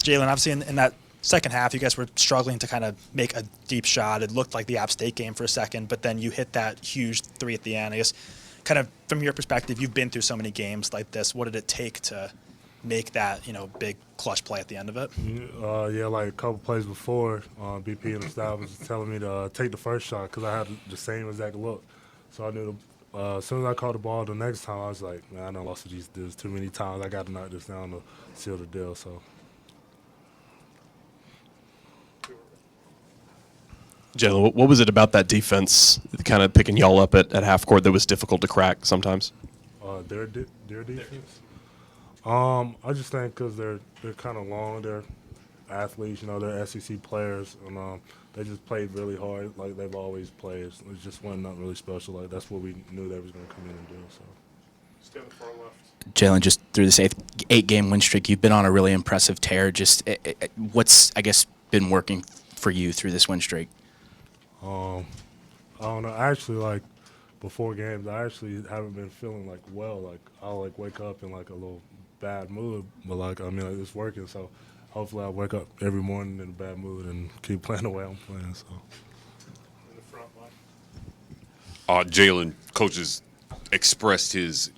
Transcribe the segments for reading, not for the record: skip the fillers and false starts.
Jalen, obviously in that second half, you guys were struggling to kind of make a deep shot. It looked like the App State game for a second, but then you hit that huge three at the end. I guess, kind of from your perspective, you've been through so many games like this. What did it take to make that big clutch play at the end of it? Yeah, like a couple plays before, BP and the staff was telling me to take the first shot because I had the same exact look. So I knew as soon as I caught the ball the next time, I was like, man, I done lost to these dudes too many times. I got to knock this down to seal the deal. So. Jalen, what was it about that defense kind of picking y'all up at half court that was difficult to crack sometimes? Their defense? I just think because they're kind of long, they're athletes, they're SEC players, and they just played really hard like they've always played. It just wasn't nothing really special. Like that's what we knew they was going to come in and do. So. Stay on the far left. Jalen, just through this eight-game win streak, you've been on a really impressive tear. Just what's, I guess, been working for you through this win streak? I don't know. Actually, like before games, I actually haven't been feeling like well. Like I'll like wake up in like a little bad mood, but like it's working. So hopefully I wake up every morning in a bad mood and keep playing the way I'm playing. So. In the front line. Jalen, coaches expressed his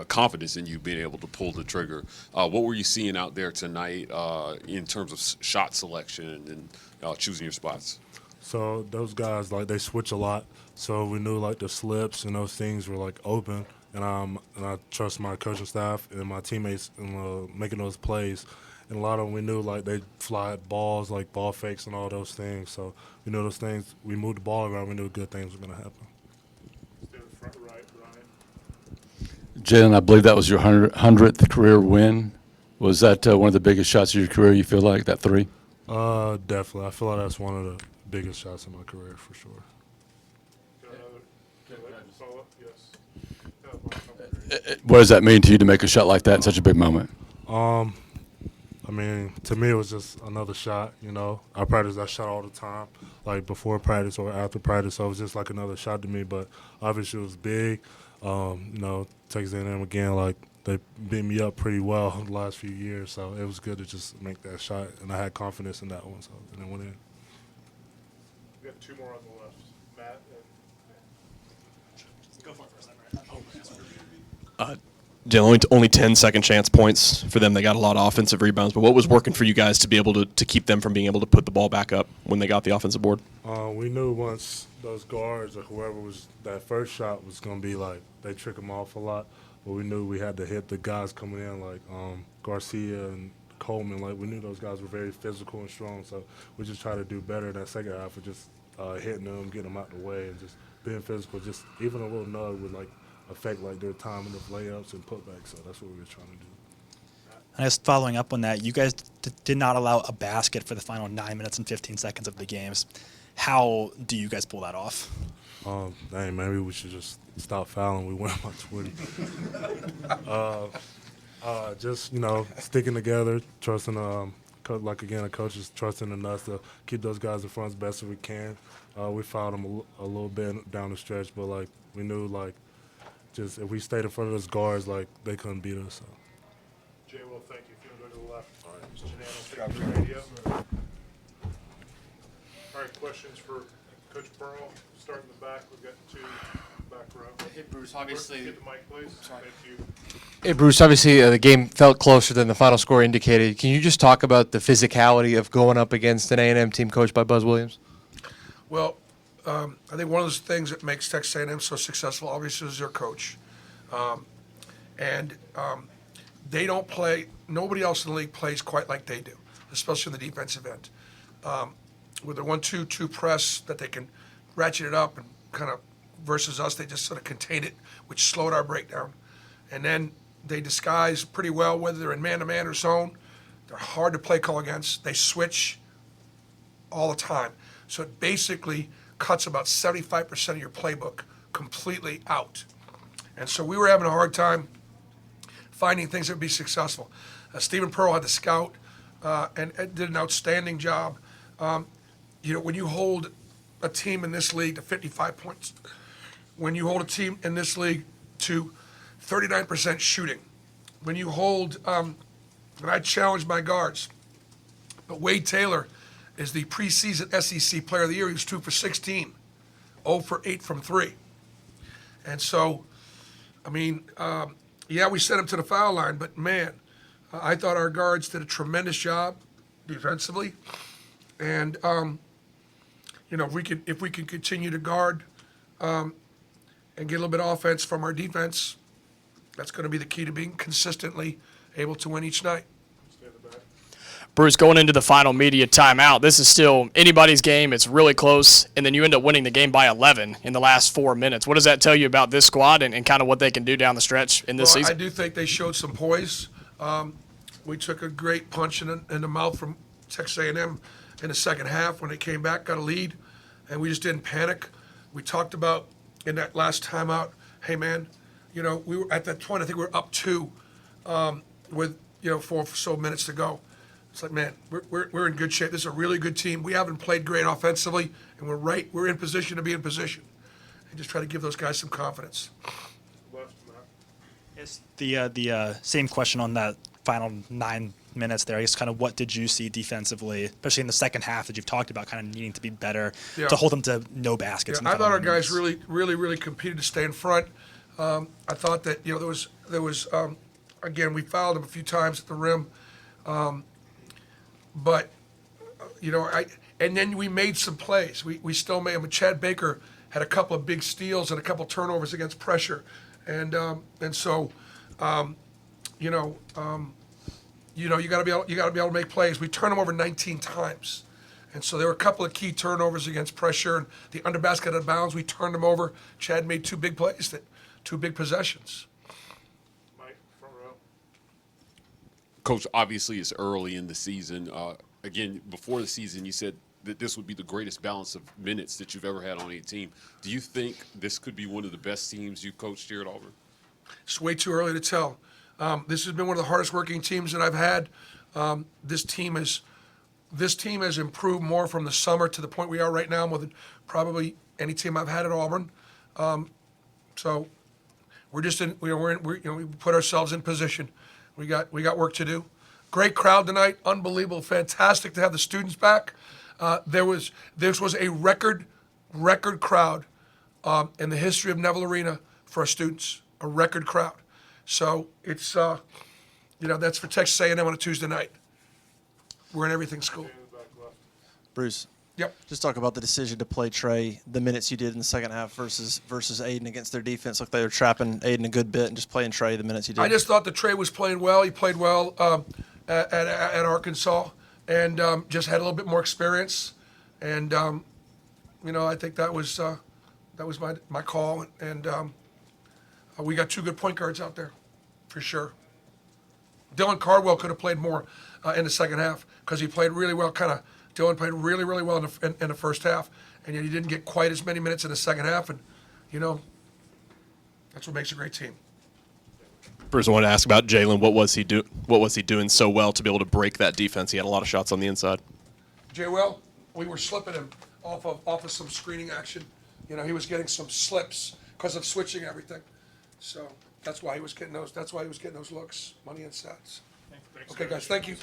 confidence in you being able to pull the trigger. What were you seeing out there tonight in terms of shot selection and choosing your spots? So those guys, like, they switch a lot. So we knew, like, the slips and those things were, like, open. And I trust my coaching staff and my teammates in making those plays. And a lot of them, we knew, like, they fly balls, like ball fakes and all those things. So we knew those things. We moved the ball around. We knew good things were going to happen. Stay in the front right, Ryan. Jalen, I believe that was your 100th career win. Was that one of the biggest shots of your career, you feel like, that three? Definitely. I feel like that's one of the biggest shots in my career for sure. What does that mean to you to make a shot like that in such a big moment? I mean, to me, it was just another shot, I practice that shot all the time, like before practice or after practice, so it was just like another shot to me, but obviously it was big. Texas A&M, again, like, they beat me up pretty well the last few years, so it was good to just make that shot, and I had confidence in that one, so and it went in. We got two more on the left. Matt and Go for it first, right? Jalen, only 10 second chance points for them. They got a lot of offensive rebounds, but what was working for you guys to be able to keep them from being able to put the ball back up when they got the offensive board? We knew once those guards or whoever was that first shot was going to be like, they trick them off a lot, but we knew we had to hit the guys coming in like Garcia and Coleman. Like, we knew those guys were very physical and strong, so we just tried to do better in that second half of just hitting them, getting them out the way, and just being physical. Just even a little nug would like affect like their timing of layups and putbacks. So that's what we were trying to do. And just following up on that, you guys did not allow a basket for the final 9 minutes and 15 seconds of the games. How do you guys pull that off? Dang, maybe we should just stop fouling. We win by 20. Just sticking together, trusting. Like again, the coaches trusting in us to keep those guys in front as best as we can. We fouled them a little bit down the stretch, but like we knew like just if we stayed in front of those guards, like they couldn't beat us. So. Jay, well, thank you. If you want to go to the left. All right. Mr. Janano, take your radio. All right, questions for Coach Pearl. Start in the back. We've got two back row. Hey, Bruce, obviously. Get the mic, please. Thank you. Hey, Bruce, obviously the game felt closer than the final score indicated. Can you just talk about the physicality of going up against an A&M team coached by Buzz Williams? Well, I think one of those things that makes Texas A&M so successful, obviously, is their coach. They don't play, nobody else in the league plays quite like they do, especially in the defensive end. With their 1-2-2 press that they can ratchet it up and kind of, versus us, they just sort of contain it, which slowed our breakdown. And then they disguise pretty well, whether they're in man-to-man or zone. They're hard to play call against. They switch all the time. So it basically cuts about 75% of your playbook completely out. And so we were having a hard time finding things that would be successful. Stephen Pearl had the scout and did an outstanding job. When you hold a team in this league to 55 points, when you hold a team in this league to 39% shooting, when you hold and I challenged my guards. But Wade Taylor is the preseason SEC Player of the Year. He was 2 for 16, 0 for 8 from 3. And so, I mean, yeah, we sent him to the foul line, but man, I thought our guards did a tremendous job defensively. And, you know, if we can continue to guard and get a little bit of offense from our defense, that's going to be the key to being consistently able to win each night. Bruce, going into the final media timeout, this is still anybody's game. It's really close, and then you end up winning the game by 11 in the last 4 minutes. What does that tell you about this squad and kind of what they can do down the stretch in this season? I do think they showed some poise. We took a great punch in the mouth from Texas A&M in the second half when they came back, got a lead, and we just didn't panic. We talked about in that last timeout, hey, man, you know, we were at that point, I think we were up 2 with, you know, 4 or so minutes to go. It's like, man, we're in good shape. This is a really good team. We haven't played great offensively, and we're in position to be in position. And just try to give those guys some confidence. It's the same question on that final 9 minutes there. I guess kind of what did you see defensively, especially in the second half that you've talked about kind of needing to be better to hold them to no baskets? Yeah, I thought our guys really competed to stay in front. I thought that, you know, there was again, we fouled them a few times at the rim. But, you know, and then we made some plays. We still made them. Chad Baker had a couple of big steals and a couple of turnovers against pressure. And so, you got to be able to make plays. We turned them over 19 times. And so there were a couple of key turnovers against pressure, and the under basket out of bounds, we turned them over. Chad made 2 big plays, 2 big possessions. Mike, front row. Coach, obviously it's early in the season. Again, before the season, you said that this would be the greatest balance of minutes that you've ever had on a team. Do you think this could be one of the best teams you've coached here at Auburn? It's way too early to tell. This has been one of the hardest working teams that I've had. This team has improved more from the summer to the point we are right now, more than probably any team I've had at Auburn. So we're just in. We put ourselves in position. We got work to do. Great crowd tonight, unbelievable, fantastic to have the students back. This was a record crowd in the history of Neville Arena for our students. A record crowd. So it's that's for Texas A&M on a Tuesday night. We're in everything school. Bruce. Yep. Just talk about the decision to play Trey, the minutes you did in the second half versus Aiden against their defense. Looked like they were trapping Aiden a good bit and just playing Trey the minutes you did. I just thought that Trey was playing well. He played well at Arkansas and just had a little bit more experience. And, I think that was my call. And we got 2 good point guards out there for sure. Dylan Cardwell could have played more in the second half because he played really well. Dylan played really well in the first half, and yet he didn't get quite as many minutes in the second half. And that's what makes a great team. Bruce, I wanted to ask about Jalen. What was he doing so well to be able to break that defense? He had a lot of shots on the inside. Well, we were slipping him off of some screening action. He was getting some slips because of switching everything. So that's why he was getting those. That's why he was getting those looks, money and stats. Thanks, Okay, guys, thank you.